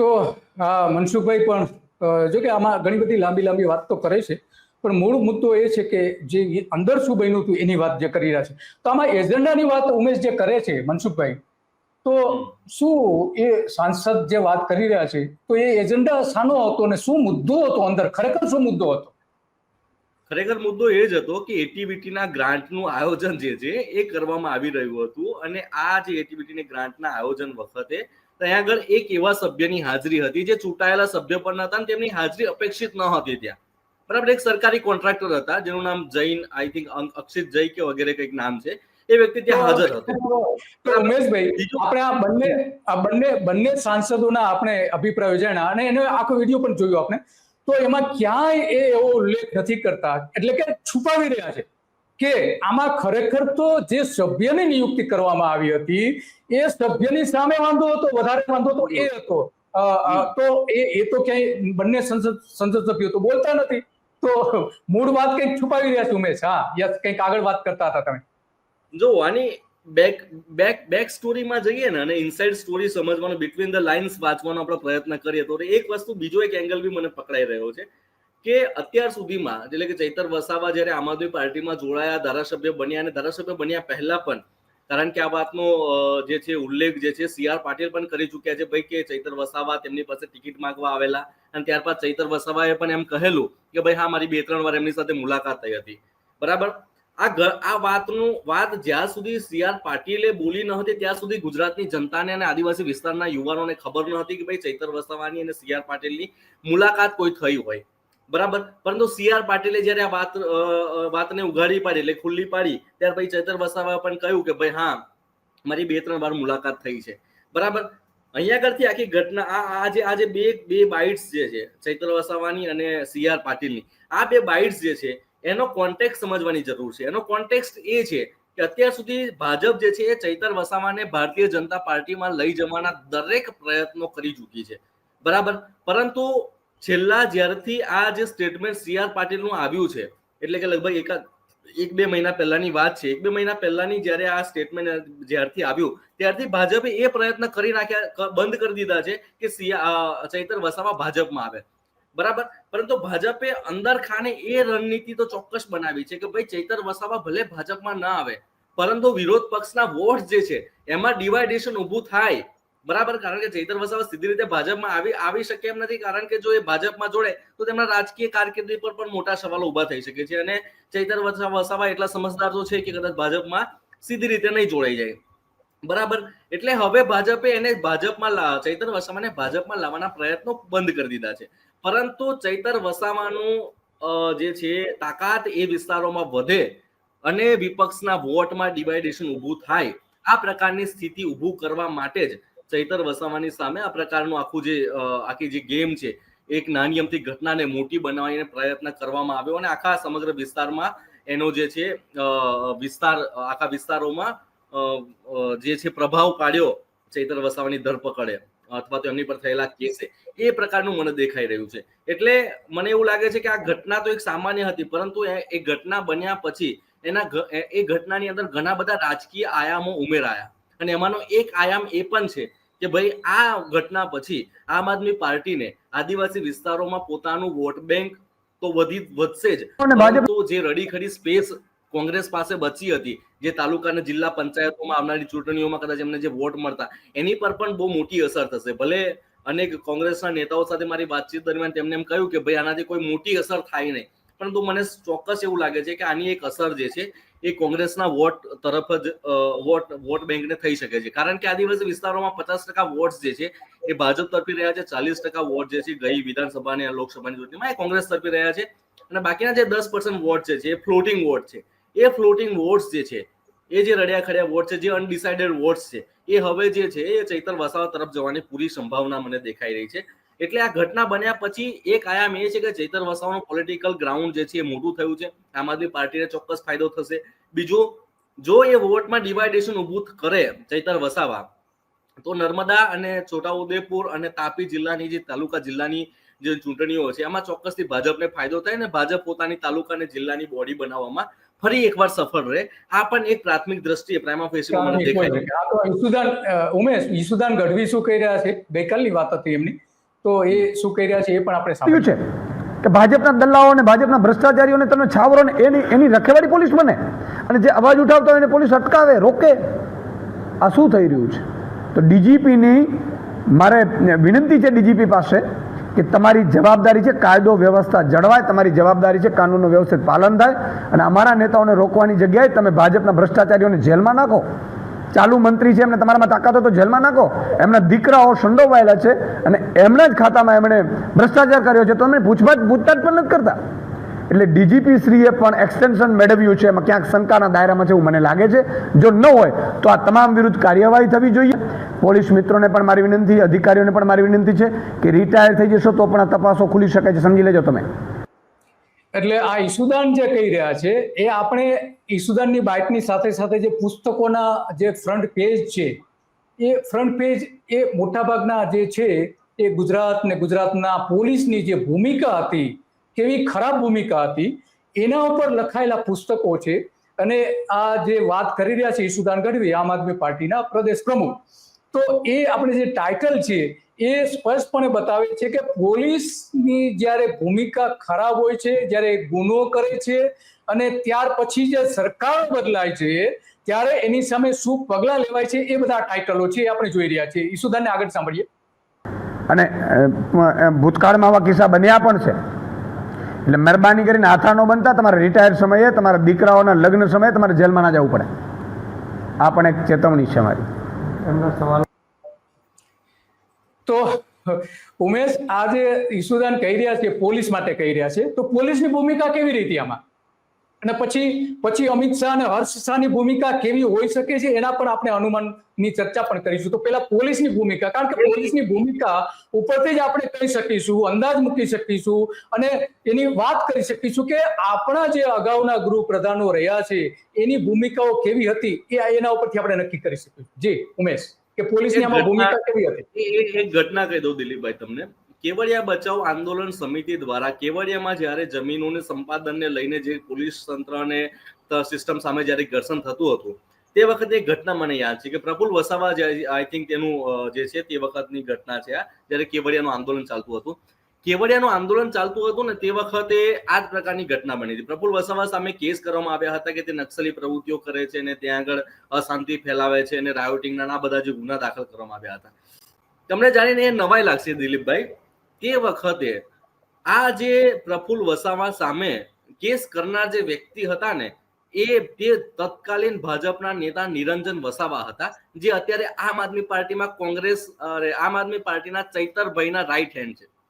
તો મનસુખભાઈ પણ જો કે આમાં ઘણી બધી લાંબી વાત તો કરે છે, પણ મૂળ મુદ્દો એ છે કે જે અંદર શું બન્યું હતું એની વાત જે કરી રહ્યા છે. તો આમાં એજન્ડાની વાત ઉમેશ જે કરે છે મનસુખભાઈ, તો શું એ સાંસદ જે વાત કરી રહ્યા છે તો એ એજન્ડા શાનો હતો અને શું મુદ્દો હતો અંદર, ખરેખર શું મુદ્દો હતો? ખરેખર મુદ્દો એ જ હતો કે એટીબીટીના ગ્રાન્ટનું આયોજન જે છે એ કરવામાં આવી રહ્યું હતું, અને આ જે એટીબીટીની ગ્રાન્ટના આયોજન વખતે ત્યાં આગળ એક એવા સભ્યની હાજરી હતી જે ચૂંટાયેલા સભ્ય પણ નહોતા, તેમની હાજરી અપેક્ષિત ન હતી ત્યાં. બરાબર, એક સરકારી કોન્ટ્રાક્ટર હતા જેનું નામ જૈન, આઈ થિંક અક્ષિત જય કે વગેરે કંઈક નામ છે, એ વ્યક્તિ ત્યાં હાજર હતો. ઉમેશભાઈ, આપણે આ બંને સાંસદોના આપણે અભિપ્રાયો જાણ્યા અને એનો આખો વિડીયો પણ જોયો આપણે, તો એમાં ક્યાંય એ એવો ઉલ્લેખ નથી કરતા, એટલે કે છુપાવી રહ્યા છે કે આમાં ખરેખર તો જે સભ્યની નિયુક્તિ કરવામાં આવી હતી એ સભ્યની સામે વાંધો હતો, વધારે વાંધો તો એ હતો. તો એ તો ક્યાંય બંને સંસદ સભ્યો તો બોલતા નથી, તો મૂળ વાત કંઈક છુપાવી રહ્યા છે ઉમેશ. હા, યસ, કંઈક આગળ વાત કરતા હતા તમે. જો આની બેક સ્ટોરીમાં જઈએ ને અને ઇનસાઇડ સ્ટોરી સમજવાનો, બિટવીન ધ લાઇન્સ વાંચવાનો આપણે પ્રયત્ન કરીએ તો એક વસ્તુ, બીજો એક એંગલ બી મને પકડાઈ રહ્યો છે કે અત્યાર સુધીમાં એટલે કે ચૈતર વસાવા જ્યારે આમ આદમી પાર્ટીમાં જોડાયા, ધારાસભ્ય બન્યા, અને ધારાસભ્ય બન્યા પહેલા પણ, કારણ કે આ વાતનો જે છે ઉલ્લેખ જે છે CR પાટીલ પણ કરી ચૂક્યા છે ભાઈ, કે ચૈતર વસાવા તેમની પાસે ટિકિટ માંગવા આવેલા અને ત્યારબાદ ચૈતર વસાવાએ પણ એમ કહેલું કે ભાઈ હા, મારી 2-3 વાર એમની સાથે મુલાકાત થઈ હતી. બરાબર, આ વાત જ્યાં સુધી CR પાટીલે બોલી ન હતી ત્યાં સુધી ગુજરાતની જનતાને અને આદિવાસી વિસ્તારના યુવાનોને ખબર ન હતી કે ભાઈ ચૈતર વસાવાની અને CR પાટીલની મુલાકાત કોઈ થઈ હોય. બરાબર, પરંતુ CR પાટીલે જયારે આ વાતને ઉઘાડી પાડી, એટલે ખુલ્લી પાડી, ત્યાર પછી ચૈતર વસાવાએ પણ કહ્યું કે ભાઈ હા, મારી 2-3 વાર મુલાકાત થઈ છે. બરાબર, અહીંયા આગળથી આખી ઘટના, આ જે બે બાઇટ્સ જે છે ચૈતર વસાવાની અને CR પાટીલની, આ બે બાઇટ્સ જે છે એનો કોન્ટેક્સ્ટ સમજવાની જરૂર છે. એનો કોન્ટેક્સ્ટ એ છે કે અત્યાર સુધી ભાજપ જે છે એ ચૈતર વસાવાને ભારતીય જનતા પાર્ટીમાં લઈ જવાના દરેક પ્રયત્નો કરી ચૂકી છે. બરાબર, પરંતુ છેલ્લા જ્યારથી આ જે સ્ટેટમેન્ટ CR પાટીલનું આવ્યું છે, એટલે કે લગભગ 1-2 મહિના પહેલાની વાત છે, 1-2 મહિના પહેલાની જ્યારે આ સ્ટેટમેન્ટ જ્યારથી આવ્યું ત્યારથી ભાજપે એ પ્રયત્ન કરી નાખ્યા, બંધ કરી દીધા છે કે ચૈતર વસાવા ભાજપમાં આવે. બરાબર, પરંતુ ભાજપે અંદર ખાને એ રણનીતિ તો ચોક્કસ બનાવી છે કે ભાઈ ચૈતર વસાવા ભલે ભાજપમાં ના આવે, પરંતુ વિરોધ પક્ષના વોટ જે છે એમાં ડિવાઇડેશન ઊભું થાય. બરાબર, કારણ કે ચૈતર વસાવા સીધી રીતે ભાજપમાં આવી શકે એમ નથી, કારણ કે જો એ ભાજપમાં જોડે તો તેમના રાજકીય કારકિર્દી પર પણ મોટા સવાલો ઉભા થઈ શકે છે, અને ચૈતર વસાવા એટલા સમજદાર તો છે કે કદાચ ભાજપમાં સીધી રીતે નહીં જોડાઈ જાય. બરાબર, એટલે હવે ભાજપે એને ચૈતર વસાવાને ભાજપમાં લાવવાના પ્રયત્નો બંધ કરી દીધા છે. પરંતુ ચૈતર વસાવાનું જે છે તાકાત એ વિસ્તારોમાં વધે અને વિપક્ષના વોટમાં ડિવાઇડેશન ઊભું થાય, આ પ્રકારની સ્થિતિ ઊભું કરવા માટે જ ચૈતર વસાવાની સામે આ પ્રકારનું આખી જે ગેમ છે, એક નાની અમથી ઘટનાને મોટી બનાવવાનો પ્રયત્ન કરવામાં આવ્યો, અને આખા સમગ્ર વિસ્તારમાં એનો જે છે આખા વિસ્તારોમાં જે છે પ્રભાવ પાડ્યો ચૈતર વસાવાની ધરપકડે અથવા તો એમની પર થયેલા કેસે, એ પ્રકારનું મને દેખાઈ રહ્યું છે. એટલે મને એવું લાગે છે કે આ ઘટના તો એક સામાન્ય હતી, પરંતુ એ ઘટના બન્યા પછી એ ઘટનાની અંદર ઘણા બધા રાજકીય આયામો ઉમેરાયા, અને એમાંનો એક આયામ એ પણ છે કે ભાઈ આ ઘટના પછી આમ આદમી પાર્ટીને આદિવાસી વિસ્તારોમાં પોતાનું વોટ બેંક તો વધશે જ, પરંતુ જે રડીખડી સ્પેસ કોંગ્રેસ પાસે બચી હતી, જે તાલુકા અને જિલ્લા પંચાયતોમાં આવનારી ચૂંટણીઓમાં કદાચ એમને જે વોટ મળતા, એની પર પણ બહુ મોટી અસર થશે. ભલે અનેક કોંગ્રેસના નેતાઓ સાથે મારી વાતચીત દરમિયાન તેમને એમ કહ્યું કે ભાઈ આનાથી કોઈ મોટી અસર થાય નહીં, પરંતુ મને ચોક્કસ એવું લાગે છે કે આની એક અસર જે છે એ કોંગ્રેસના વોટ તરફ જ વોટ બેંકને થઈ શકે છે, કારણ કે આદિવાસી વિસ્તારોમાં 50% વોટ્સ જે છે એ ભાજપ તરફી રહ્યા છે, 40% વોટ જે છે ગઈ વિધાનસભા અને લોકસભાની ચૂંટણીમાં એ કોંગ્રેસ તરફી રહ્યા છે, અને બાકીના જે 10% વોટ છે એ ફ્લોટિંગ વોટ છે. એ ફ્લોટિંગ વોટ્સ જે છે, એ જે રડ્યા ખડ્યા વોટ છે, જે અનડિસાઇડેડ વોટ્સ છે, એ હવે જે છે એ ચૈતર વસાવા તરફ જવાની પૂરી સંભાવના મને દેખાઈ રહી છે. એટલે આ ઘટના બન્યા પછી એક આયામ એ છે કે ચૈતર વસાવાનું પોલિટિકલ ગ્રાઉન્ડ જે છે એ મોટું થયું છે, આમ આદમી પાર્ટીને ચોક્કસ ફાયદો થશે. બીજું, જો એ વોટમાં ડિવાઇડેશન ઊભું કરે ચૈતર વસાવા, તો નર્મદા અને છોટાઉદેપુર અને તાપી જિલ્લાની જે તાલુકા જિલ્લાની જે ચૂંટણીઓ છે એમાં ચોક્કસથી ભાજપને ફાયદો થાય, અને ભાજપ પોતાની તાલુકા અને જિલ્લાની બોડી બનાવવામાં ફરી એકવાર સફળ રહે. આ પણ એક પ્રાથમિક દ્રષ્ટિએ પ્રાઇમા ફેસીમાં મને દેખાય છે. ઉમેશ ઈસુદાન ગઢવી શું કહી રહ્યા છે, ગઈકાલની વાત હતી એમની, તો એ શું કહી રહ્યા છે એ પણ આપણે થયું સાંભળ્યું છે કે ભાજપના દલ્લાઓ અને ભાજપના ભ્રષ્ટાચારીઓને તમે છાવરો ને એની રખેવાળી પોલીસ બને અને જે અવાજ ઉઠાવતા હોય એને પોલીસ અટકાવે, રોકે. આ શું થઈ રહ્યું છે? તો ડીજીપીની મારે વિનંતી છે ડીજીપી પાસે કે તમારી જવાબદારી છે કાયદો વ્યવસ્થા જળવાય, તમારી જવાબદારી છે કાનૂનનું વ્યવસ્થિત પાલન થાય, અને અમારા નેતાઓને રોકવાની જગ્યાએ તમે ભાજપના ભ્રષ્ટાચારીઓને જેલમાં નાખો. ચાલુ મંત્રી છે, એમને તમારામાં તાકાત હોય તો જેલમાં નાખો. એમના દીકરાઓ સંડોવાયેલા છે અને એમના જ ખાતામાં એમણે ભ્રષ્ટાચાર કર્યો છે, તો એમને પૂછતાછ પણ નથી કરતા. એટલે ડીજીપી શ્રીએ પણ એક્સટેન્શન મેળવ્યું છે, એમાં ક્યાંક શંકાના દાયરામાં છે એવું મને લાગે છે. જો ન હોય તો આ તમામ વિરુદ્ધ કાર્યવાહી થવી જોઈએ. પોલીસ મિત્રોને પણ મારી વિનંતી, અધિકારીઓને પણ મારી વિનંતી છે કે રિટાયર થઈ જશો તો પણ આ તપાસો ખુલી શકે છે, સમજી લેજો તમે. એટલે આ ઈસુદાન જે કહી રહ્યા છે એ આપણે ઈસુદાનની બાઇટની સાથે સાથે જે પુસ્તકોના જે ફ્રન્ટ પેજ છે એ ફ્રન્ટ પેજ એ મોટાભાગના જે છે એ ગુજરાત ને ગુજરાતના પોલીસની જે ભૂમિકા હતી, કેવી ખરાબ ભૂમિકા હતી, એના ઉપર લખાયેલા પુસ્તકો છે. અને આ જે વાત કરી રહ્યા છે ઈસુદાન ગઢવી, આમ આદમી પાર્ટીના પ્રદેશ પ્રમુખ, તો એ આપણે જે ટાઇટલ છે એ સ્પષ્ટપણે બતાવે છે કે પોલીસની જ્યારે ભૂમિકા ખરાબ હોય છે, જ્યારે ગુનો કરે છે અને ત્યાર પછી જે સરકાર બદલાય છે ત્યારે એની સામે શું પગલાં લેવાય છે, એ બધા ટાઇટલો છે એ આપણે જોઈ રહ્યા છીએ. ઈસુદાનને આગળ સાંભળીએ. અને ભૂતકાળમાં આવા કિસ્સા બન્યા પણ છે. એટલે મહેરબાની કરીને હાથા ન બનતા. તમારે રિટાયર સમયે, તમારા દીકરાઓના લગ્ન સમયે તમારે જેલમાં ના જવું પડે. આ પણ એક ચેતવણી છે મારી. એમનો સવાલ તો ઉમેશ, આ જે ઈસુદાન કહી રહ્યા છે પોલીસ માટે કહી રહ્યા છે, તો પોલીસની ભૂમિકા કેવી રીતે આમાં, અને પછી અમિત શાહ અને હર્ષ શાહની ભૂમિકા કેવી હોઈ શકે છે એના પણ આપણે અનુમાનની ચર્ચા પણ કરીશું. તો પહેલા પોલીસની ભૂમિકા, કારણ કે પોલીસની ભૂમિકા ઉપરથી જ આપણે કહી શકીશું, અંદાજ મૂકી શકીશું અને એની વાત કરી શકીશું કે આપણા જે અગાઉના ગૃહ પ્રધાનો રહ્યા છે એની ભૂમિકાઓ કેવી હતી, એ એના ઉપરથી આપણે નક્કી કરી શકીશું. જી ઉમેશ, કે પોલીસની આમાં ભૂમિકા કેવી હતી? એક ઘટના કહી દઉં દિલીપભાઈ તમને. કેવડિયા બચાવ આંદોલન સમિતિ દ્વારા કેવડિયામાં જ્યારે જમીનોને સંપાદનને લઈને જે પોલીસ તંત્ર અને સિસ્ટમ સામે જ્યારે ઘર્ષણ થતું હતું, તે વખતે એક ઘટના મને યાદ છે કે પ્રફુલ્લ વસાવા, આઈ થિંક તેનું જે છે તે વખતની ઘટના છે આ, જ્યારે કેવડિયાનું આંદોલન ચાલતું હતું. કેવડિયાનું આંદોલન ચાલતું હતું ને તે વખતે આ જ પ્રકારની ઘટના બની હતી. પ્રફુલ્લ વસાવા સામે કેસ કરવામાં આવ્યા હતા કે તે નક્સલી પ્રવૃત્તિઓ કરે છે અને ત્યાં આગળ અશાંતિ ફેલાવે છે અને રાયોટિંગના આ બધા જે ગુના દાખલ કરવામાં આવ્યા હતા. તમને જાણીને એ નવાઈ લાગશે દિલીપભાઈ, તે વખતે આ જે પ્રફુલ્લ વસાવા સામે કેસ કરનાર જે વ્યક્તિ હતા ને તે તત્કાલીન ભાજપના નેતા નિરંજન વસાવા હતા, જે અત્યારે આમ આદમી પાર્ટીમાં આમ આદમી પાર્ટીના ચૈતરભાઈના રાઈટ હેન્ડ છે.